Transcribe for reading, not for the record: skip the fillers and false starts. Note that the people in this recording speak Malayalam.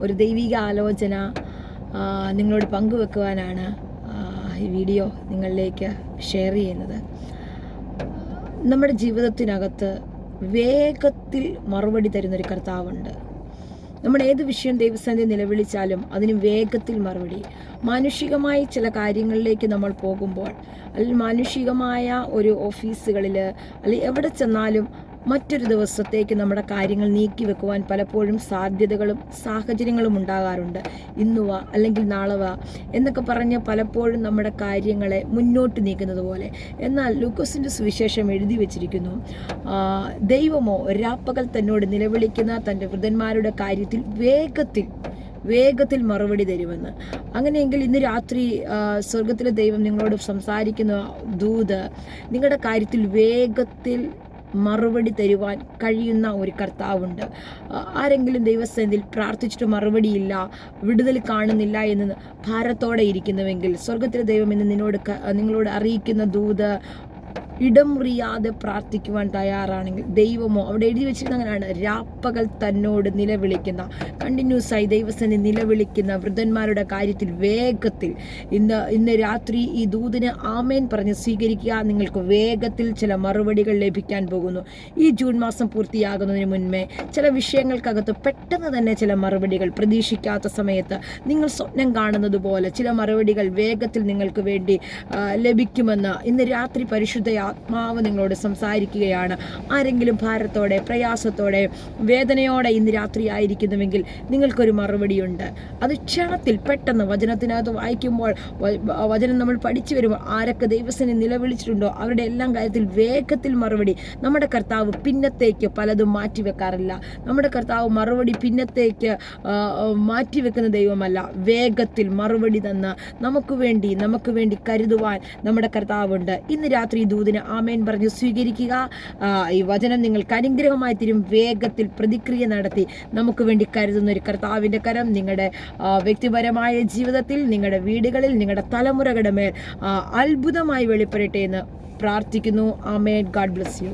ഒരു ദൈവിക ആലോചന നിങ്ങളോട് പങ്കുവെക്കുവാനാണ് ഈ വീഡിയോ നിങ്ങളിലേക്ക് ഷെയർ ചെയ്യുന്നത്. നമ്മുടെ ജീവിതത്തിനകത്ത് വേഗത്തിൽ മറുപടി തരുന്നൊരു കർത്താവുണ്ട്. നമ്മൾ ഏത് വിഷയം ദൈവസന്നിധി നിലവിളിച്ചാലും അതിന് വേഗത്തിൽ മറുപടി. മാനുഷികമായി ചില കാര്യങ്ങളിലേക്ക് നമ്മൾ പോകുമ്പോൾ, അല്ലെങ്കിൽ മാനുഷികമായ ഒരു ഓഫീസുകളിൽ അല്ലെങ്കിൽ എവിടെ ചെന്നാലും മറ്റൊരു ദിവസത്തേക്ക് നമ്മുടെ കാര്യങ്ങൾ നീക്കി വെക്കുവാൻ പലപ്പോഴും സാധ്യതകളും സാഹചര്യങ്ങളും ഉണ്ടാകാറുണ്ട്. ഇന്നുവാ അല്ലെങ്കിൽ നാളെവാ എന്നൊക്കെ പറഞ്ഞ് പലപ്പോഴും നമ്മുടെ കാര്യങ്ങളെ മുന്നോട്ട് നീക്കുന്നത് പോലെ. എന്നാൽ ലൂക്കോസിൻ്റെ സുവിശേഷം എഴുതി വച്ചിരിക്കുന്നു, ദൈവമോ രാപ്പകൽ തന്നോട് നിലവിളിക്കുന്ന തൻ്റെ വൃതന്മാരുടെ കാര്യത്തിൽ വേഗത്തിൽ മറുപടി തരുമെന്ന്. അങ്ങനെയെങ്കിൽ ഇന്ന് രാത്രി സ്വർഗത്തിലെ ദൈവം നിങ്ങളോട് സംസാരിക്കുന്ന ദൂത്, നിങ്ങളുടെ കാര്യത്തിൽ വേഗത്തിൽ മറുപടി തരുവാൻ കഴിയുന്ന ഒരു കർത്താവുണ്ട്. ആരെങ്കിലും ദൈവസന്നിധിയിൽ പ്രാർത്ഥിച്ചിട്ട് മറുപടിയില്ല, വിടുതൽ കാണുന്നില്ല എന്ന് ഭാരത്തോടെ ഇരിക്കുന്നുവെങ്കിൽ, സ്വർഗത്തിലെ ദൈവം ഇന്ന് നിങ്ങളോട് അറിയിക്കുന്ന ദൂത്, ഇടം മുറിയാതെ പ്രാർത്ഥിക്കുവാൻ തയ്യാറാണെങ്കിൽ ദൈവമോ, അവിടെ എഴുതി വെച്ചിരുന്ന അങ്ങനെയാണ്, രാപ്പകൽ തന്നോട് നിലവിളിക്കുന്ന, കണ്ടിന്യൂസായി ദൈവസന്നിധി നിലവിളിക്കുന്ന വൃദ്ധന്മാരുടെ കാര്യത്തിൽ വേഗത്തിൽ ഇന്ന് രാത്രി ഈ ദൂതിന് ആമേൻ പറഞ്ഞ് സ്വീകരിക്കുക. നിങ്ങൾക്ക് വേഗത്തിൽ ചില മറുപടികൾ ലഭിക്കാൻ പോകുന്നു. ഈ ജൂൺ മാസം പൂർത്തിയാകുന്നതിന് മുൻപേ ചില വിഷയങ്ങൾക്കകത്ത് പെട്ടെന്ന് തന്നെ ചില മറുപടികൾ, പ്രതീക്ഷിക്കാത്ത സമയത്ത് നിങ്ങൾ സ്വപ്നം കാണുന്നത് പോലെ ചില മറുപടികൾ വേഗത്തിൽ നിങ്ങൾക്ക് വേണ്ടി ലഭിക്കുമെന്ന് ഇന്ന് രാത്രി പരിശുദ്ധ ആത്മാവ് നിങ്ങളോട് സംസാരിക്കുകയാണ്. ആരെങ്കിലും ഭാരത്തോടെ, പ്രയാസത്തോടെ, വേദനയോടെ ഇന്ന് രാത്രി ആയിരിക്കുന്നുവെങ്കിൽ നിങ്ങൾക്കൊരു മറുപടിയുണ്ട്. അത് ക്ഷണത്തിൽ പെട്ടെന്ന് വചനത്തിനകത്ത് വായിക്കുമ്പോൾ, വചനം നമ്മൾ പഠിച്ചു വരുമ്പോൾ ആരൊക്കെ ദൈവസന്നിധി നിലവിളിച്ചിട്ടുണ്ടോ അവരുടെ എല്ലാം കാര്യത്തിൽ വേഗത്തിൽ മറുപടി. നമ്മുടെ കർത്താവ് പിന്നത്തേക്ക് പലതും മാറ്റിവെക്കാറില്ല. നമ്മുടെ കർത്താവ് മറുപടി പിന്നത്തേക്ക് മാറ്റിവെക്കുന്ന ദൈവമല്ല, വേഗത്തിൽ മറുപടി തന്ന് നമുക്ക് വേണ്ടി കരുതുവാൻ നമ്മുടെ കർത്താവുണ്ട്. ഇന്ന് രാത്രി ദൂതിന് ആമേൻ പറഞ്ഞ് സ്വീകരിക്കുക. ഈ വചനം നിങ്ങൾക്ക് അനുഗ്രഹമായി തീരും. വേഗത്തിൽ പ്രതിക്രിയ നടത്തി നമുക്ക് വേണ്ടി കരുതുന്ന ഒരു കർത്താവിൻ്റെ കരം നിങ്ങളുടെ വ്യക്തിപരമായ ജീവിതത്തിൽ, നിങ്ങളുടെ വീടുകളിൽ, നിങ്ങളുടെ തലമുറകളുടെ മേൽ അത്ഭുതമായി വെളിപ്പെടട്ടെ എന്ന് പ്രാർത്ഥിക്കുന്നു. ആമേൻ. God bless U.